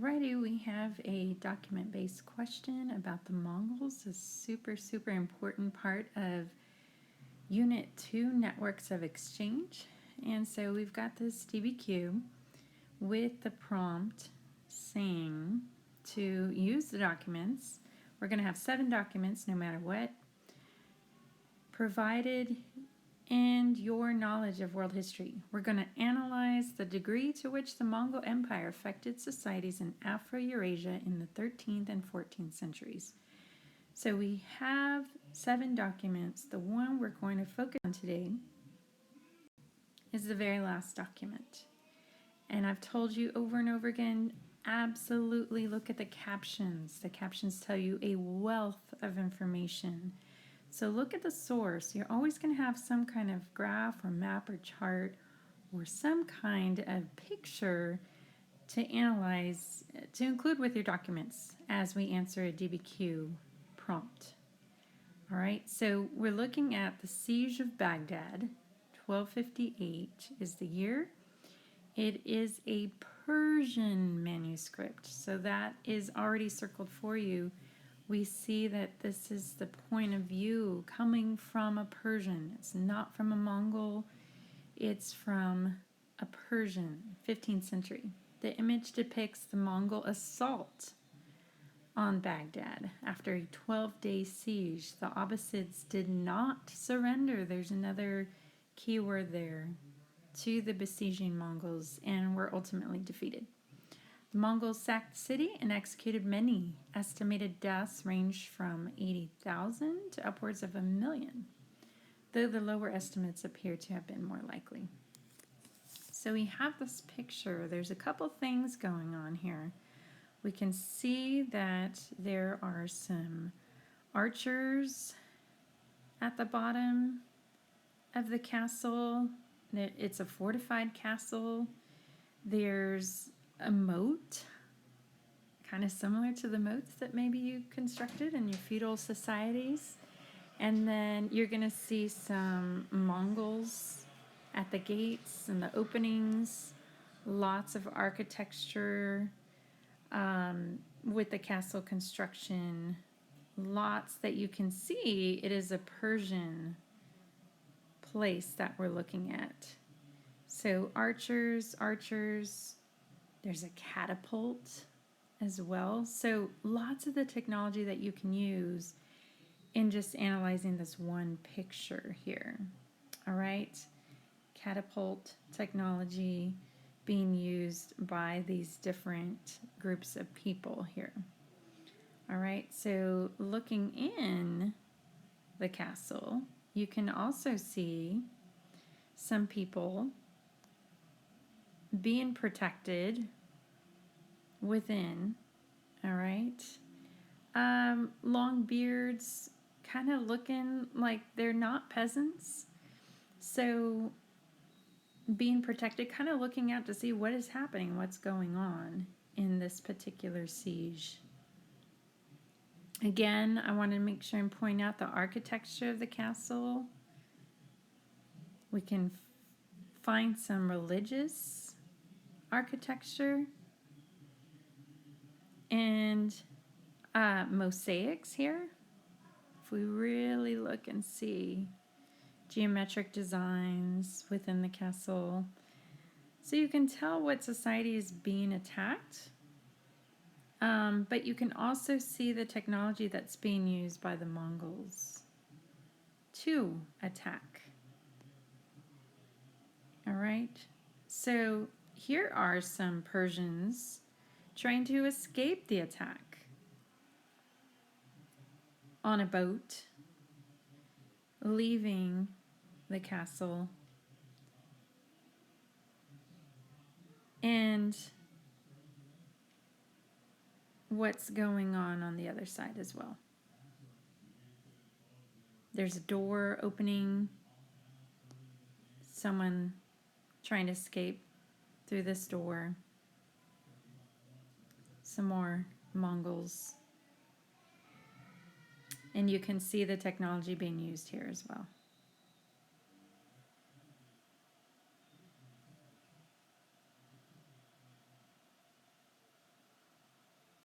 Alrighty, we have a document-based question about the Mongols, a super important part of Unit 2, Networks of Exchange. And so we've got this DBQ with the prompt saying to use the documents. We're going to have 7 documents no matter what, provided and your knowledge of world history. We're going to analyze the degree to which the Mongol Empire affected societies in Afro-Eurasia in the 13th and 14th centuries. So we have 7 documents. The one we're going to focus on today is the very last document. And I've told you over and over again, absolutely look at the captions. The captions tell you a wealth of information. So look at the source. You're always going to have some kind of graph or map or chart or some kind of picture to analyze, to include with your documents as we answer a DBQ prompt. All right, so we're looking at the Siege of Baghdad, 1258 is the year. It is a Persian manuscript, so that is already circled for you. We see that this is the point of view coming from a Persian. It's not from a Mongol, it's from a Persian, 15th century. The image depicts the Mongol assault on Baghdad after a 12-day siege. The Abbasids did not surrender, there's another keyword there, to the besieging Mongols and were ultimately defeated. The Mongols sacked the city and executed many. Estimated deaths ranged from 80,000 to upwards of 1 million, though the lower estimates appear to have been more likely. So we have this picture. There's a couple things going on here. We can see that there are some archers at the bottom of the castle. It's a fortified castle. There's a moat, kind of similar to the moats that maybe you constructed in your feudal societies. And then you're going to see some Mongols at the gates and the openings, lots of architecture with the castle construction, lots that you can see. It is a Persian place that we're looking at. So archers, there's a catapult as well. So lots of the technology that you can use in just analyzing this one picture here. All right, catapult technology being used by these different groups of people here. All right, so looking in the castle, you can also see some people being protected within. All right, long beards, kind of looking like they're not peasants, so being protected, kind of looking out to see what is happening, what's going on in this particular siege. Again, I want to make sure and point out the architecture of the castle. We can find some religious architecture and mosaics here. If we really look and see geometric designs within the castle, so you can tell what society is being attacked, but you can also see the technology that's being used by the Mongols to attack. All right, so here are some Persians trying to escape the attack on a boat, leaving the castle, and what's going on the other side as well. There's a door opening, someone trying to escape through this door, some more Mongols, and you can see the technology being used here as well.